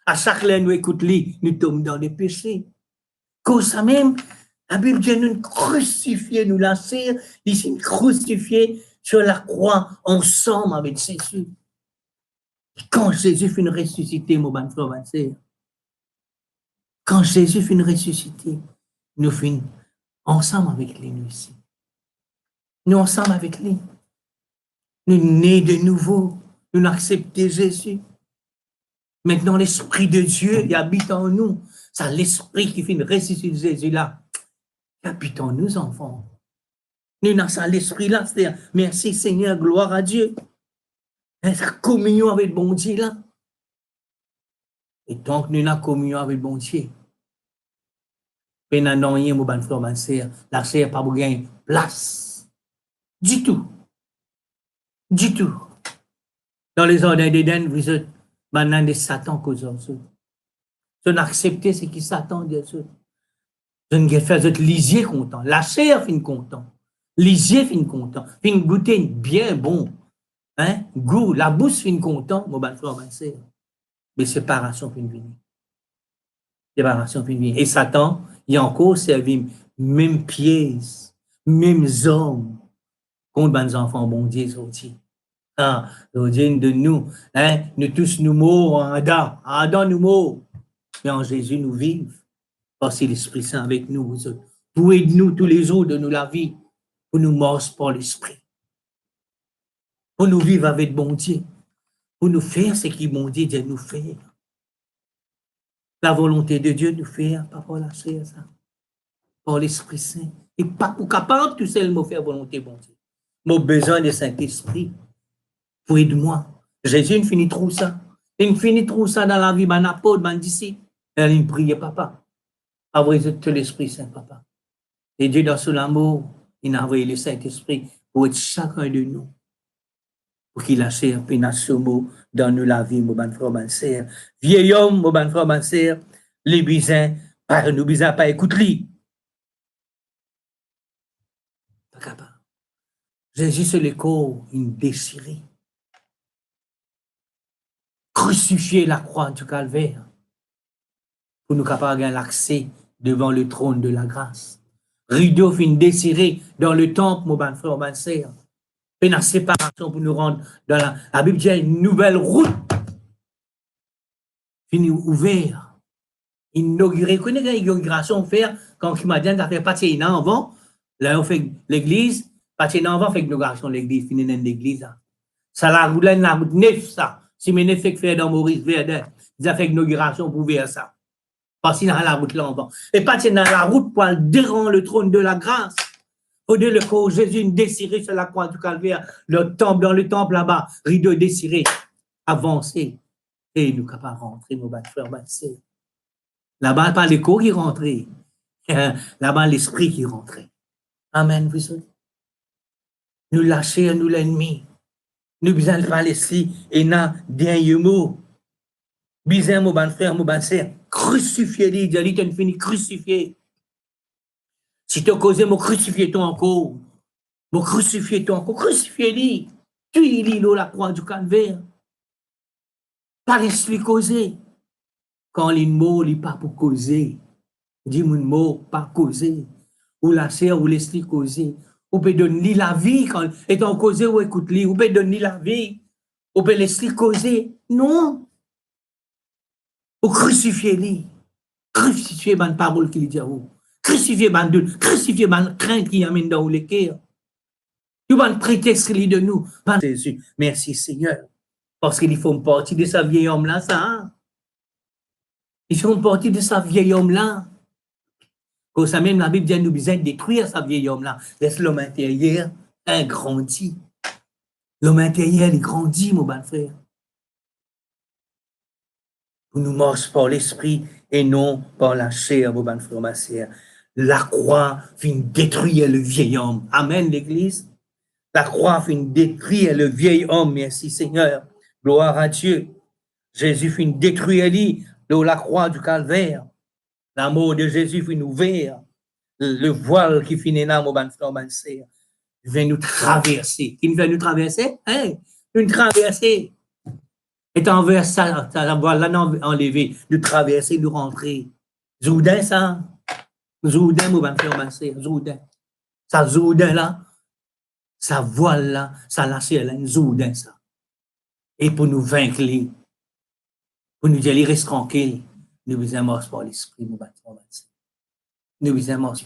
À chaque fois, nous écoutons lui, nous tombons dans le péché. Cause ça même, la Bible dit nous crucifier, nous lancer, ici crucifier sur la croix ensemble avec Jésus. Quand Jésus finit ressusciter, mon bon frère, ma sœur, quand Jésus finit ressusciter, nous finissons ensemble avec lui, nous ici. Nous ensemble avec lui. Nous nés de nouveau. Nous acceptons Jésus. Maintenant, l'Esprit de Dieu, il habite en nous. C'est l'Esprit qui finit ressusciter Jésus là. Il habite en nous, enfants. Nous avons l'Esprit là. C'est-à-dire, merci Seigneur, gloire à Dieu. Sa communion avec le bon Dieu là. Et donc, nous avons communion avec le bon Dieu. Et nous n'avons rien, mon bon frère, ma sœur. La sœur n'a pas besoin place. Du tout. Du tout. Dans les ordres d'Éden, vous êtes maintenant des Satan cause en dessous. Je n'accepte ce qui Satan dit dessous. Je ne fais pas lisier content. La chair fin content. Lisier fin content. Fin goûter bien bon. Hein? Goût, la bouche fin content, mon bon frère, ma sœur. Mais séparation fin venir. Séparation fin venir. Et Satan, il a encore servi même pièces, mêmes hommes contre les enfants, bon Dieu, aussi. Ah, Dieu de nous, hein, nous tous nous mourons en Adam. Adam nous mourons. Mais en Jésus, nous vivons. Parce que l'Esprit Saint avec nous. Pour aider nous tous les jours de nous la vie. Pour nous morcer par l'Esprit. Pour nous vivre avec bon Dieu. Pour nous faire ce qui bon Dieu dit nous faire. La volonté de Dieu nous faire, pas pour la chair, ça. Par l'Esprit Saint. Et pas pour capable tout seul me faire volonté bon Dieu. J'ai besoin de Saint-Esprit. Pour aider-moi. Jésus, il finit trop ça. Il finit trop ça dans la vie, mon apôtre, mon disciple. Il prie, papa. Envoyez tout l'Esprit Saint, papa. Et Dieu, dans son amour, il a envoyé le Saint-Esprit pour être chacun de nous. Pour qu'il achète un pénachomo dans nous la vie, mon bon frère, mon sœur. Vieil homme, mon bon frère, mon sœur, les bisins, par nous bisins, pas écoute-lui. Pas capable. Jésus, c'est le corps, il déchiré. Crucifier la croix du calvaire pour nous capables d'avoir l'accès devant le trône de la grâce. Rideau fin désiré dans le temple, mon bon frère, mon sœur. Et la séparation pour nous rendre dans la Bible dit une nouvelle route. Fini ouvert. Inauguré. Vous connaissez l'inauguration faire quand il m'a dit qu'on fait partie d'un avant. Là, on fait l'église. Partie d'un avant, on fait l'inauguration de l'église. Fini dans l'église. Ça la route neuf, ça. Si mes fait faire dans Maurice Verdun, ils ont fait l'inauguration pour faire ça. Parce dans la route là avant. Et pas dans la route pour déranger le trône de la grâce. Au lieu le corps Jésus désiré sur la croix du calvaire, le temple, dans le temple là-bas, rideau désiré, avancé. Et nous capables de rentrer, nos bons frères, bons sœurs. Là-bas, pas le corps qui rentrait. Là-bas, l'esprit qui rentrait. Amen, vous savez. Nous lâcher, nous l'ennemi. Nous besoin de parler ici et n'a dernier mot. Besoin, mon bon frère, mon bon sœur, crucifier, il dit, tu fini crucifié. Si tu as causé, mon crucifié toi encore. Mon crucifié toi encore. Crucifié-lui. Tu là la croix du calvaire. Pas l'esprit causer. Quand les mots, il pas pour causer. Dis mon mot, pas causer. Ou la chair, ou l'esprit causer. Ou peut donner la vie quand étant causé ou écoute-lui. Ou peut donner la vie. Ou peut l'esprit causer. Non. Ou crucifier-lui. Crucifier ma parole qu'il dit à vous. Crucifier ma doute. Crucifier ma crainte qui amène dans le cœur. Tu vas prétexte de nous. Jésus, merci Seigneur. Parce qu'il faut une partie de sa vieille homme là, ça. Hein? Il faut une partie de sa vieille homme là. Comme ça même, la Bible dit, nous besoin de détruire sa vieille homme là. Laisse l'homme intérieur, un grandit. L'homme intérieur, il grandit, mon bon frère. Pour nous marche par l'esprit et non par la chair, mon bon frère, ma sœur. La croix vient détruire le vieil homme. Amen, l'Église. La croix vient détruire le vieil homme. Merci, Seigneur. Gloire à Dieu. Jésus vient détruire lui, la croix du calvaire. L'amour de Jésus vient ouvrir. Le voile qui finit là, mon bon frère, ma sœur. Il vient nous traverser. Qui vient nous traverser? Hein? Une traversée. Et envers ça, la voile là, enlevé. De traverser, de rentrer. Zoudin, ça. Zoudin, mon bon frère, ma sœur. Zoudin. Ça, zoudin là. Ça voile là, ça lâche là, une zoudin ça. Et pour nous vaincre, pour nous dire, reste tranquille, nous besoin mort par l'esprit, mon bon frère. Nous besoin mort.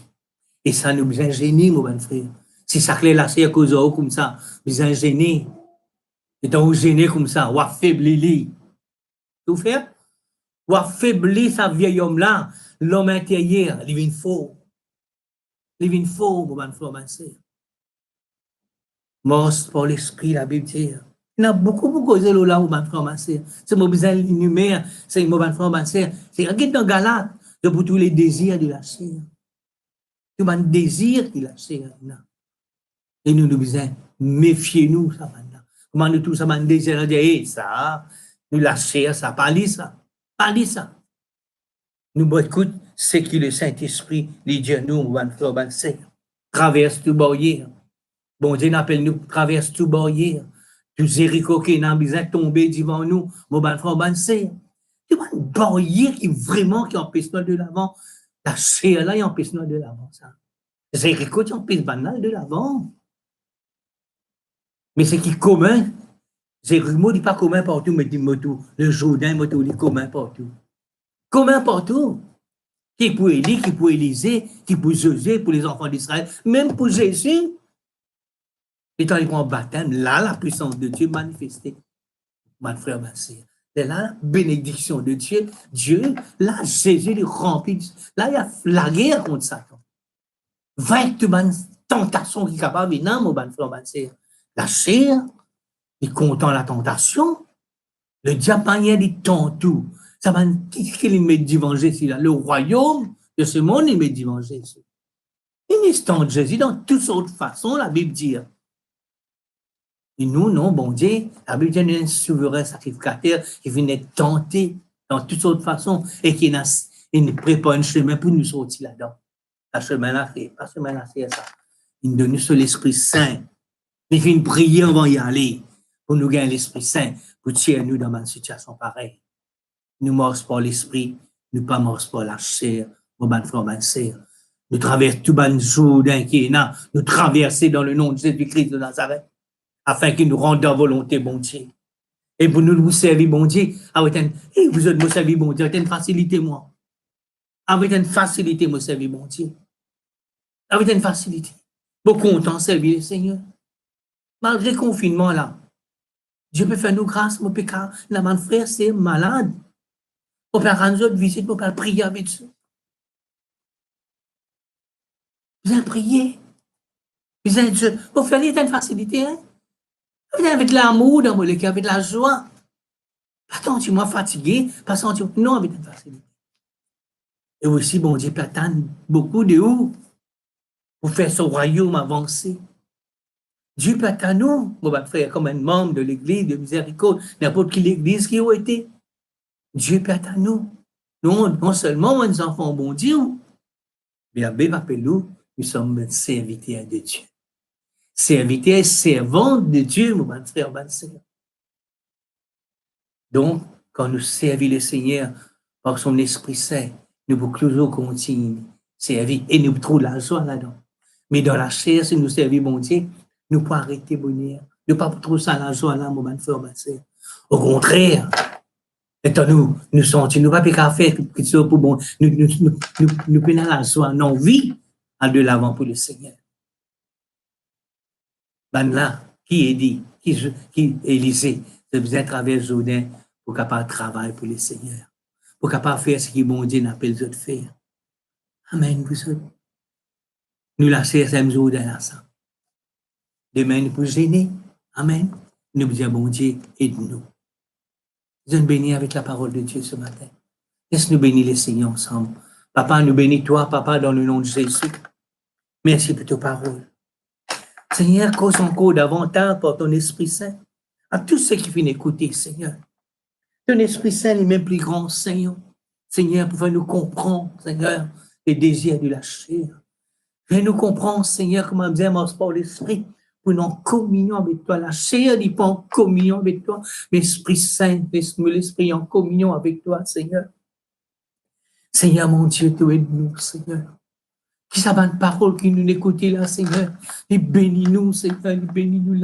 Et ça nous besoin gêner, mon bon frère. Si ça clé là, c'est à cause de comme ça, besoin gêner. Et donc, gêner comme ça, ou affaiblir. Tout faire? Ou affaiblir sa vieil homme-là, l'homme intérieur, il vient faux. Il vient faux, mon bon frère, mon frère. Mort par l'esprit, la Bible dit. Il y a beaucoup de choses là, mon bon frère, mon frère. C'est mon besoin inhumain, c'est mon bon frère, mon frère. C'est regarde dans Galate, de pour tous les désirs de la chair. Tout le désir de la chair. Et nous devons méfier-nous, ça maintenant. Comment nous tous, ça m'a désir de dire, ça, nous la chair, ça, pas dit ça. Pas dit ça. Nous écoute ce que le Saint-Esprit dit Dieu nous, mon bon frère, mon frère. Traverse tout barrière. Bon Dieu n'appelle nous, traverse tout barrière. Tout Jéricho qui n'a besoin de tomber devant nous, mon bon frère, mon frère. Tu vois une barrière qui vraiment qui empêche nous de l'avant. La chair là, il empêche nous de l'avant, ça. Jéricho, tu empêches banal de l'avant. Mais c'est qui est commun. Jéricho n'est pas commun partout, mais dit tout. Le Jourdain, il est commun partout. Commun partout. Qui pour Élie, qui pour Élisée, qui pour Josué, pour les enfants d'Israël, même pour Jésus. Et quand il prend le baptême, là, la puissance de Dieu manifestée. Mon frère, ma sœur. C'est là, la bénédiction de Dieu. Dieu, là, Jésus est rempli. Là, il y a la guerre contre Satan. Vaincre toute tentation qui est capable, mais non, mon frère, ma sœur. La chair, il content la tentation. Le diable, il tente tout. Ça va, qu'il met devant Jésus, là. Le royaume de ce monde, il met devant Jésus. Il tente Jésus dans toutes autres façons, la Bible dit. Et nous, non, bon Dieu, la Bible dit qu'il y a un souverain sacrificateur qui vient tenter dans toutes autres façons et qui nous prépare un chemin pour nous sortir là-dedans. Le chemin là, c'est pas chemin là, c'est ça. Il nous donne sur l'Esprit Saint. Il fait une prière avant d'y aller pour nous gagner l'Esprit Saint, pour tirer nous dans une situation pareille. Nous morts par l'Esprit, nous pas morts par la chair, mon bon frère, ma sœur. Nous traversons tout le Jourdain qui est là, nous traversons dans le nom de Jésus-Christ de Nazareth, afin qu'il nous rende en volonté, bon Dieu. Et pour nous servir, bon Dieu, et vous êtes, vous servir, bon Dieu, avec une facilité, moi. Avec une facilité, moi, servir, bon Dieu. Avec une facilité. Beaucoup content servir le Seigneur. Malgré le confinement, là, Dieu peut faire nous grâce, mon pécat. La mon frère, c'est malade. Pour faire rendre autre visite, pour faire prier avec eux. Vous allez prier. Vous allez Dieu. Pour faire une facilité, hein? Vous allez avec l'amour dans mon cœur, avec la joie. Pas sentiment fatigué, pas sentiment. Non, avec une facilité. Et aussi, bon Dieu peut attendre beaucoup de où pour faire son royaume avancer. Dieu peut attendre nous, mon frère, comme un membre de l'église de miséricorde, n'importe quelle église qui a été. Dieu peut attendre nous. Non seulement nous enfants bon Dieu, mais la Bible appelle nous sommes serviteurs de Dieu. Serviteurs, servants de Dieu, mon frère, ma sœur. Donc, quand nous servons le Seigneur par son Esprit Saint, nous pouvons toujours continuer à servir et nous trouvons la joie là-dedans. Mais dans la chair, si nous servons bon Dieu, nous pouvons arrêter bonheur. Nous ne pouvons pas trouver ça la joie là, mon frère, ma sœur. Au contraire, étant nous sentons, nous ne pouvons pas faire quelque chose pour bon. Nous prenons la joie, non vie, à de l'avant pour le Seigneur. Ben là, qui est dit, qui Élisée, c'est besoin de travers Jourdain pour capable travailler pour le Seigneur, pour capable faire ce que bon Dieu n'appelle les autres faire. Amen, vous autres. Nous la CSM Jourdain là, ça. Demain, nous pouvons gêner. Amen. Nous disons, bon Dieu, aide-nous. Nous sommes bénis avec la parole de Dieu ce matin. Laisse-nous bénir les Seigneurs ensemble. Papa, nous bénis toi, Papa, dans le nom de Jésus. Merci pour tes paroles. Seigneur, cause encore davantage par ton Esprit Saint à tous ceux qui viennent écouter, Seigneur. Ton Esprit Saint est même plus grand, Seigneur. Seigneur, pour nous comprendre, Seigneur, les désirs de la chair. Viens nous comprendre, Seigneur, comment bien marche par l'Esprit, pour nous en communion avec toi. La chair n'est pas en communion avec toi, mais l'Esprit Saint, l'Esprit en communion avec toi, Seigneur. Seigneur, mon Dieu, tu aide-nous, Seigneur. Qui savent une parole qui nous écoute là, Seigneur. Et bénis-nous, Seigneur, et bénis-nous,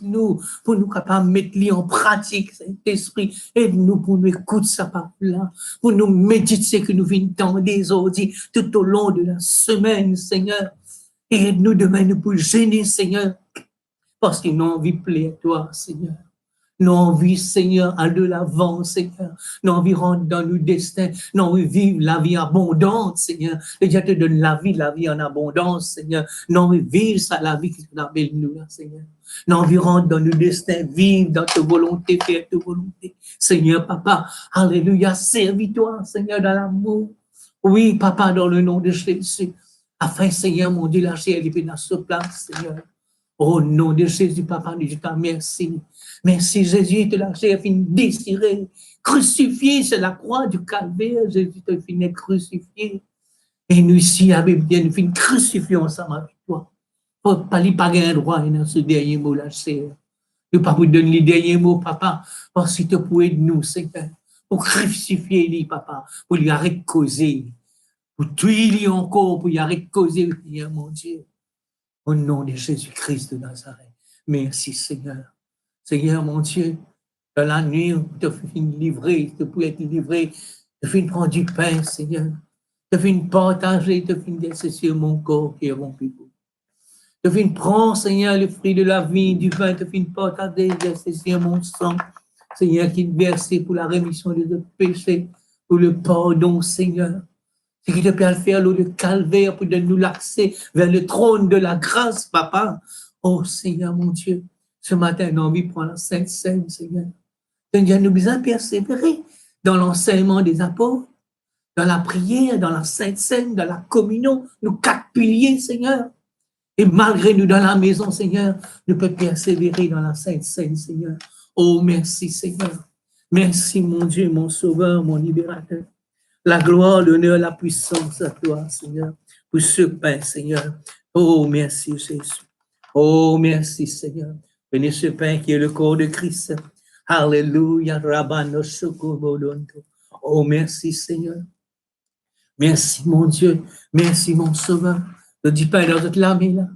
nous pour nous capables de mettre en pratique, Saint-Esprit. Aide-nous pour nous écouter sa parole-là, pour nous méditer ce que nous venons d'entendre des audits tout au long de la semaine, Seigneur. Et aide-nous demain, nous pour gêner, Seigneur, parce qu'ils n'ont envie de plaire à toi, Seigneur. Nous envie, Seigneur, aller de l'avant, Seigneur. Nous envie rentrer dans nos destins. Nous envie vivre la vie abondante, Seigneur. Et Dieu te donne la vie en abondance, Seigneur. Nous envie vivre ça, la vie qui nous appelle nous, Seigneur. Nous envie rentrer dans nos destins, vivre dans ta volonté, faire ta volonté. Seigneur, Papa, alléluia, servis-toi, Seigneur, dans l'amour. Oui, Papa, dans le nom de Jésus. Afin, Seigneur, mon Dieu, la chair est dans ce place, Seigneur. Au nom de Jésus, Papa, nous te remercie. Merci, Jésus, te la chair fini désirée, crucifié sur la croix du calvaire. Jésus te fini crucifié. Et nous ici, à Bible, nous finissons crucifiés ensemble avec toi. Faut pas lui pas un droit dans ce dernier mot, la chair. Nous pas vous donner les derniers mots, Papa, parce que tu peux aider nous, Seigneur, pour crucifier lui, Papa, pour lui arrêter de causer, pour tuer lui encore, pour lui arrêter de causer, mon Dieu. Au nom de Jésus-Christ de Nazareth. Merci, Seigneur. Seigneur, mon Dieu, dans la nuit, tu as fini de livrer, tu peux être livré, tu as fini de prendre du pain, Seigneur. Tu as fini de partager, tu as fini d'être sur mon corps qui est rompu. Tu as fini de prendre, Seigneur, le fruit de la vie, du vin, tu as fini de partager, d'être sur mon sang, Seigneur, qui est versé pour la rémission de nos péchés, pour le pardon, Seigneur. C'est qui te permet de faire l'eau de calvaire pour donner nous l'accès vers le trône de la grâce, Papa. Oh, Seigneur, mon Dieu. Ce matin, nous avons envie de prendre la Sainte Seine, Seigneur. Seigneur, nous besoin persévérer dans l'enseignement des apôtres, dans la prière, dans la Sainte Seine, dans la communion, nos 4 piliers, Seigneur. Et malgré nous dans la maison, Seigneur, nous pouvons persévérer dans la Sainte Seine, Seigneur. Oh, merci, Seigneur. Merci, mon Dieu, mon Sauveur, mon Libérateur. La gloire, l'honneur, la puissance à toi, Seigneur, pour ce pain, Seigneur. Oh, merci, Jésus. Oh, merci, Seigneur. Venez ce pain qui est le corps de Christ. Alléluia. Oh, merci, Seigneur. Merci, mon Dieu. Merci, mon Sauveur. Le dis pain dans notre lame, là.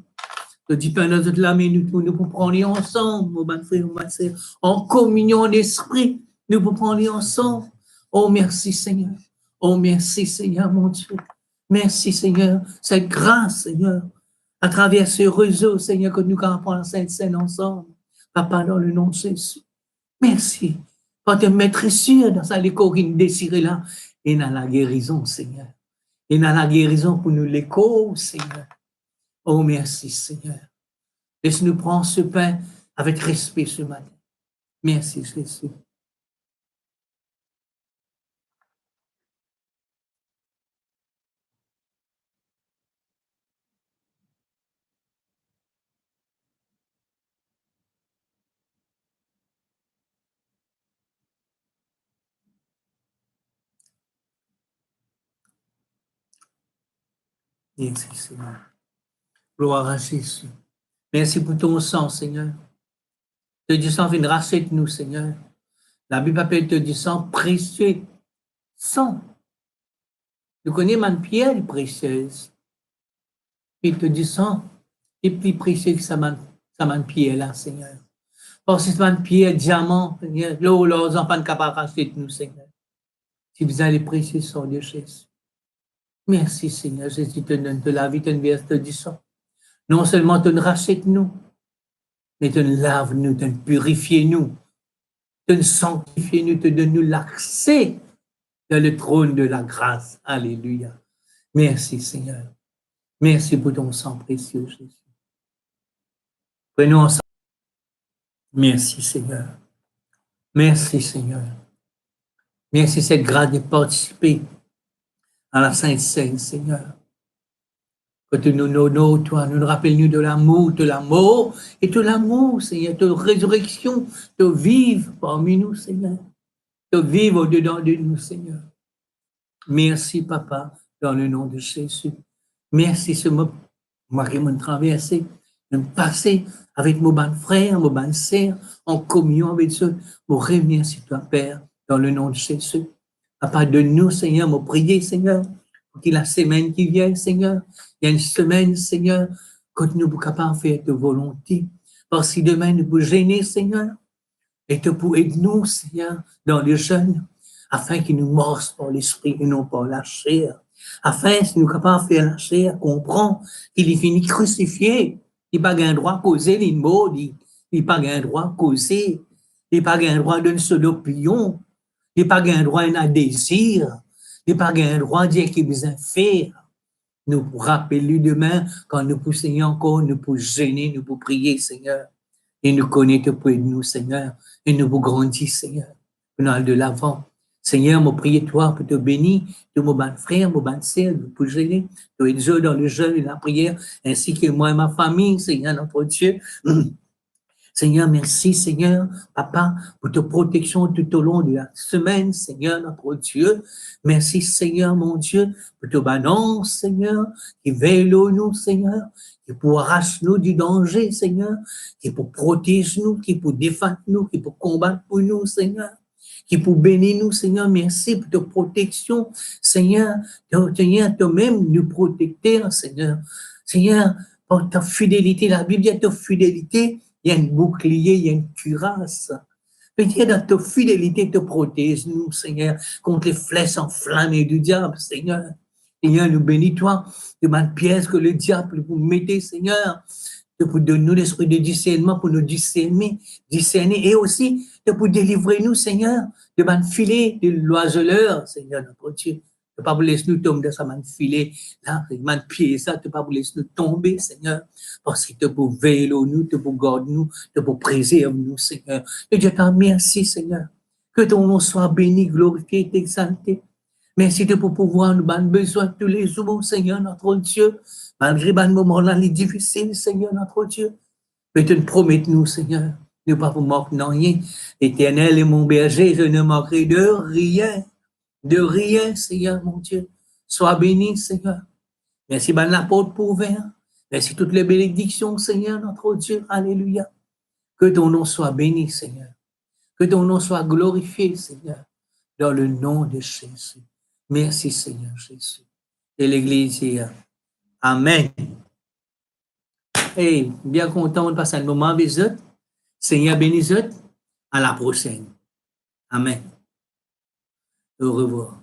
Le dis pain dans notre lame, nous pouvons prendre ensemble, mon frère, mon sœur, en communion d'esprit. Nous pouvons prendre ensemble. Oh, merci, Seigneur. Oh, merci, Seigneur, mon Dieu. Merci, Seigneur. Cette grâce, Seigneur, à travers ce réseau, Seigneur, que nous prendre la Sainte Seine ensemble. Papa, dans le nom de Jésus. Merci. Pour te mettre sûr dans sa l'écho qui nous désire là. Et dans la guérison, Seigneur. Et dans la guérison pour nous l'écho, Seigneur. Oh, merci, Seigneur. Laisse-nous prendre ce pain avec respect ce matin. Merci, Jésus. Merci, Seigneur. Gloire à Jésus. Merci pour ton sang, Seigneur. Te dis sang vient racheter nous, Seigneur. La Bible appelle te dis sang précieux. Sang. Nous connaissons ma pierre précieuse. Et te dis sang est plus précieux que sa man pierre là, Seigneur. Parce que c'est ma pierre, diamant, Seigneur. Là où leurs enfants ne capables de racheter nous, Seigneur. Si vous avez les précieux sang de Jésus. Merci, Seigneur. Jésus te donne de la vie, te verse te dis sang. Non seulement te rachète nous, mais te lave nous, te purifie nous, te sanctifie nous, te donne nous l'accès dans le trône de la grâce. Alléluia. Merci, Seigneur. Merci pour ton sang précieux, Jésus. Prenons ensemble. Merci, Seigneur. Merci, Seigneur. Merci cette grâce de participer à la Sainte Seine, Seigneur. Que tu toi, nous rappelles-nous de la mort et de l'amour, Seigneur, de résurrection, de vivre parmi nous, Seigneur, de vivre au-dedans de nous, Seigneur. Merci, Papa, dans le nom de Jésus. Merci, ce mot, Marie m'a traversé, de me passer avec mon bon frère, mon bonne sœur, en communion avec eux, pour revenir sur toi, Père, dans le nom de Jésus. Papa, de nous, Seigneur, me prier, Seigneur, Pour la semaine qui vient, Seigneur, il y a une semaine, Seigneur, que nous sommes capables de faire ta volonté. Parce que demain, nous pouvons gêner, Seigneur, et te pour aider-nous, Seigneur, dans le jeûne, afin qu'il nous morce par l'esprit et non par la chair. Afin, si nous sommes capables de faire la chair, comprendre qu'il est fini crucifié, il n'a pas un droit de causer les mots, il n'a pas un droit de causer, il n'a pas un droit d'une seule opinion, il n'a pas un droit d'un désir, il n'a pas un droit de dire qu'il a besoin de faire. Nous rappeler demain, quand nous pouvons, Seigneur, encore, nous pouvons gêner, nous pouvons prier, Seigneur. Et nous connaître auprès de nous, Seigneur. Et nous pouvons grandir, Seigneur. Nous allons de l'avant. Seigneur, mon prier toi pour te bénir, de mon bon frère, mon bonne sœur, pour gêner, de être dans le jeûne et la prière, ainsi que moi et ma famille, Seigneur, notre Dieu. Seigneur, merci, Seigneur, Papa, pour ta protection tout au long de la semaine, Seigneur, notre Dieu. Merci, Seigneur, mon Dieu, pour ta balance, Seigneur, qui veille nous, Seigneur, qui pour arracher nous du danger, Seigneur, qui pour protéger nous, qui pour défendre nous, qui pour combattre pour nous, Seigneur, qui pour bénir nous, Seigneur. Merci pour ta protection, Seigneur, Seigneur, toi-même nous protecteur, Seigneur. Seigneur, pour ta fidélité, la Bible dit ta fidélité, il y a un bouclier, il y a une cuirasse. Pitié, dans ta fidélité, te protège nous, Seigneur, contre les flèches enflammées du diable, Seigneur. Seigneur, nous bénis toi de ma pièce que le diable vous mettez, Seigneur, de pour donner nous l'esprit de discernement pour nous discerner, et aussi de pour délivrer nous, Seigneur, de ma filet de l'oiseleur, Seigneur, notre Dieu. De ne pas vous laisser nous tomber dans sa main filet, là, main pied, ça, de ne pas vous laisser nous tomber, Seigneur, parce que te pour veiller nous, te pour garder nous, te pour préserver nous, Seigneur. Et Dieu t'en remercie, Seigneur. Que ton nom soit béni, glorifié, exalté. Merci de pour pouvoir nous avoir besoin tous les jours, Seigneur, notre Dieu. Malgré les moments là, les difficiles, Seigneur, notre Dieu. Mais tu nous promets, nous, Seigneur, ne pas vous manquer de rien. Éternel est mon berger, je ne manquerai de rien. De rien, Seigneur, mon Dieu. Sois béni, Seigneur. Merci, ben la porte pour ouvert. Merci toutes les bénédictions, Seigneur, notre Dieu. Alléluia. Que ton nom soit béni, Seigneur. Que ton nom soit glorifié, Seigneur, dans le nom de Jésus. Merci, Seigneur Jésus. Et l'Église dit Amen. Et bien content de passer un moment avec vous. Seigneur bénisse vous. À la prochaine. Amen. Au revoir.